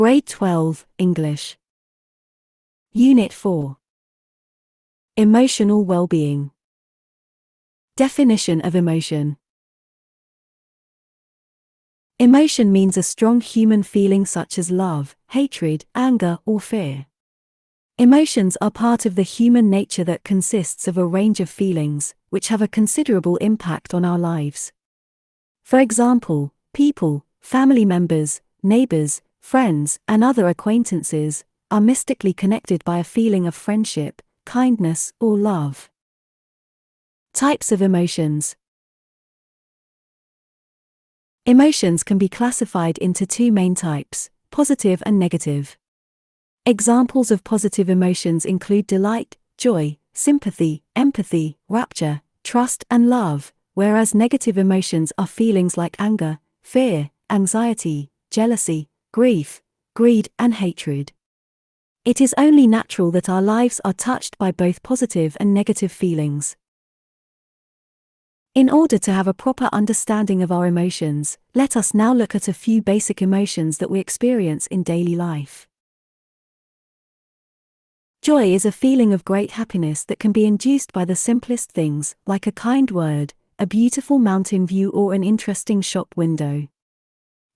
Grade 12, English. Unit 4. Emotional well-being. Definition of emotion. Emotion means a strong human feeling such as love, hatred, anger, or fear. Emotions are part of the human nature that consists of a range of feelings, which have a considerable impact on our lives. For example, people, family members, neighbors, friends, and other acquaintances are mystically connected by a feeling of friendship, kindness, or love. Types of emotions. Emotions can be classified into two main types, positive and negative. Examples of positive emotions include delight, joy, sympathy, empathy, rapture, trust, and love, whereas negative emotions are feelings like anger, fear, anxiety, jealousy, grief, greed, and hatred. It is only natural that our lives are touched by both positive and negative feelings. In order to have a proper understanding of our emotions, let us now look at a few basic emotions that we experience in daily life. Joy is a feeling of great happiness that can be induced by the simplest things, like a kind word, a beautiful mountain view, or an interesting shop window.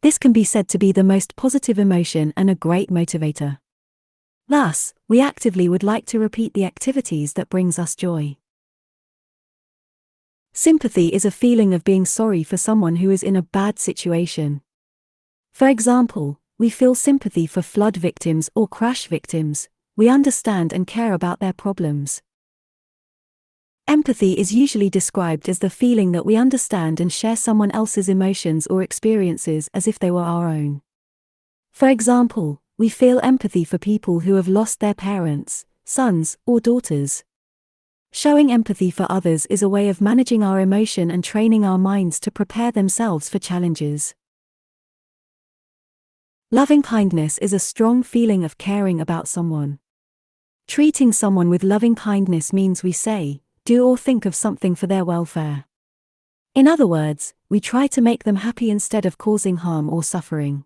This can be said to be the most positive emotion and a great motivator. Thus, we actively would like to repeat the activities that brings us joy. Sympathy is a feeling of being sorry for someone who is in a bad situation. For example, we feel sympathy for flood victims or crash victims. We understand and care about their problems. Empathy is usually described as the feeling that we understand and share someone else's emotions or experiences as if they were our own. For example, we feel empathy for people who have lost their parents, sons, or daughters. Showing empathy for others is a way of managing our emotion and training our minds to prepare themselves for challenges. Loving kindness is a strong feeling of caring about someone. Treating someone with loving kindness means we say, do, or think of something for their welfare. In other words, we try to make them happy instead of causing harm or suffering.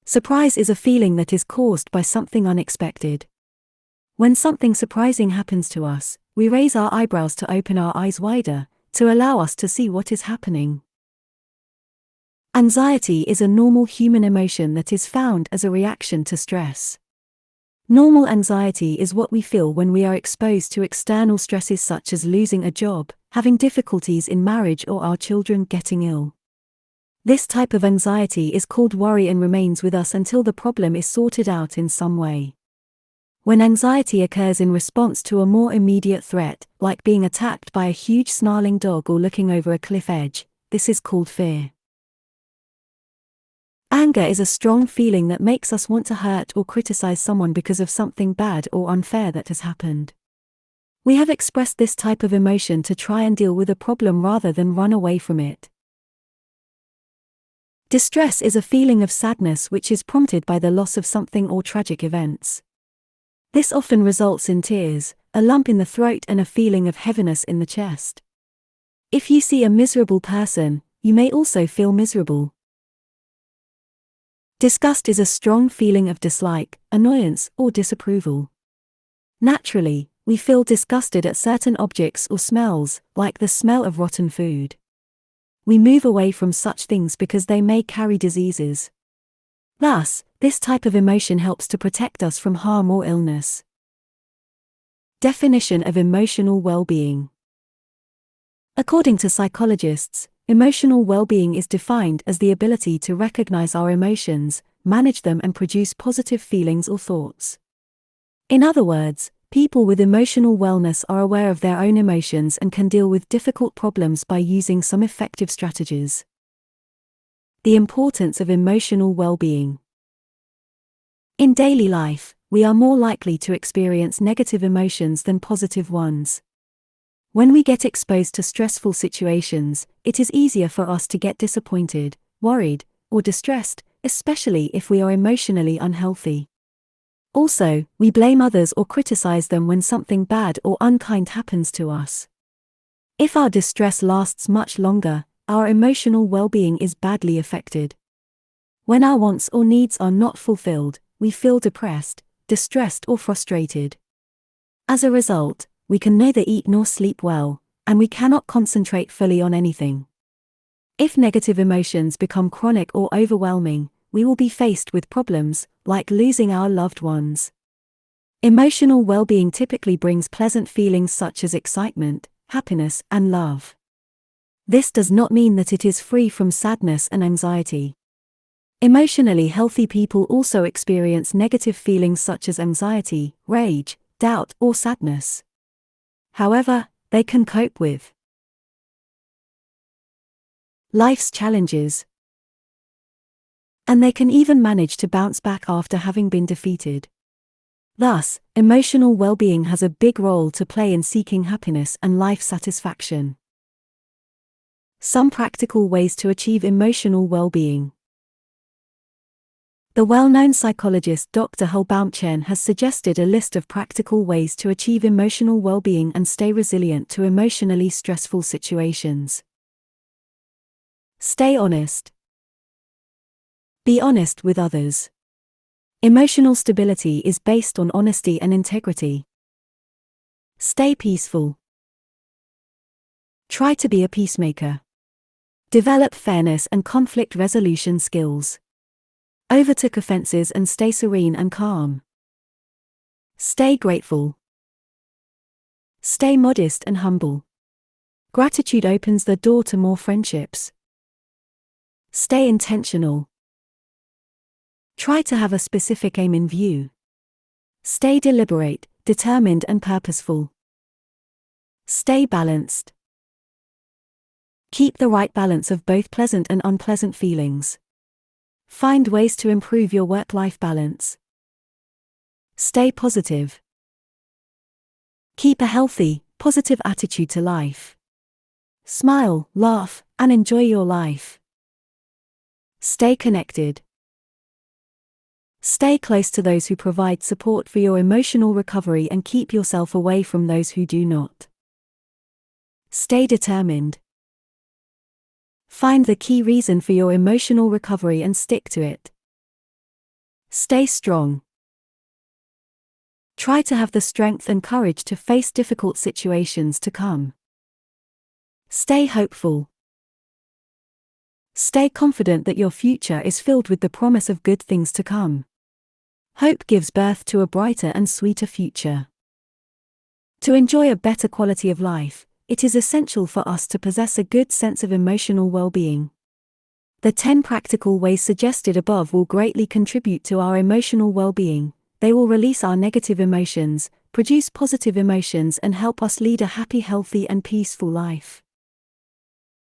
Surprise is a feeling that is caused by something unexpected. When something surprising happens to us, we raise our eyebrows to open our eyes wider, to allow us to see what is happening. Anxiety is a normal human emotion that is found as a reaction to stress. Normal anxiety is what we feel when we are exposed to external stresses such as losing a job, having difficulties in marriage, or our children getting ill. This type of anxiety is called worry and remains with us until the problem is sorted out in some way. When anxiety occurs in response to a more immediate threat, like being attacked by a huge snarling dog or looking over a cliff edge, this is called fear. Anger is a strong feeling that makes us want to hurt or criticize someone because of something bad or unfair that has happened. We have expressed this type of emotion to try and deal with a problem rather than run away from it. Distress is a feeling of sadness which is prompted by the loss of something or tragic events. This often results in tears, a lump in the throat, and a feeling of heaviness in the chest. If you see a miserable person, you may also feel miserable. Disgust is a strong feeling of dislike, annoyance, or disapproval. Naturally, we feel disgusted at certain objects or smells, like the smell of rotten food. We move away from such things because they may carry diseases. Thus, this type of emotion helps to protect us from harm or illness. Definition of emotional well-being. According to psychologists, emotional well-being is defined as the ability to recognize our emotions, manage them, and produce positive feelings or thoughts. In other words, people with emotional wellness are aware of their own emotions and can deal with difficult problems by using some effective strategies. The importance of emotional well-being. In daily life, we are more likely to experience negative emotions than positive ones. When we get exposed to stressful situations, it is easier for us to get disappointed, worried, or distressed, especially if we are emotionally unhealthy. Also, we blame others or criticize them when something bad or unkind happens to us. If our distress lasts much longer, our emotional well-being is badly affected. When our wants or needs are not fulfilled, we feel depressed, distressed, or frustrated. As a result, we can neither eat nor sleep well, and we cannot concentrate fully on anything. If negative emotions become chronic or overwhelming, we will be faced with problems, like losing our loved ones. Emotional well-being typically brings pleasant feelings such as excitement, happiness, and love. This does not mean that it is free from sadness and anxiety. Emotionally healthy people also experience negative feelings such as anxiety, rage, doubt, or sadness. However, they can cope with life's challenges, and they can even manage to bounce back after having been defeated. Thus, emotional well-being has a big role to play in seeking happiness and life satisfaction. Some practical ways to achieve emotional well-being. The well-known psychologist Dr. Hal Baumchen has suggested a list of practical ways to achieve emotional well-being and stay resilient to emotionally stressful situations. Stay honest. Be honest with others. Emotional stability is based on honesty and integrity. Stay peaceful. Try to be a peacemaker. Develop fairness and conflict resolution skills. Overlook offenses and stay serene and calm. Stay grateful. Stay modest and humble. Gratitude opens the door to more friendships. Stay intentional. Try to have a specific aim in view. Stay deliberate, determined, and purposeful. Stay balanced. Keep the right balance of both pleasant and unpleasant feelings. Find ways to improve your work-life balance. Stay positive. Keep a healthy, positive attitude to life. Smile, laugh, and enjoy your life. Stay connected. Stay close to those who provide support for your emotional recovery and keep yourself away from those who do not. Stay determined. Find the key reason for your emotional recovery and stick to it. Stay strong. Try to have the strength and courage to face difficult situations to come. Stay hopeful. Stay confident that your future is filled with the promise of good things to come. Hope gives birth to a brighter and sweeter future. To enjoy a better quality of life, it is essential for us to possess a good sense of emotional well-being. The 10 practical ways suggested above will greatly contribute to our emotional well-being. They will release our negative emotions, produce positive emotions, and help us lead a happy, healthy, and peaceful life.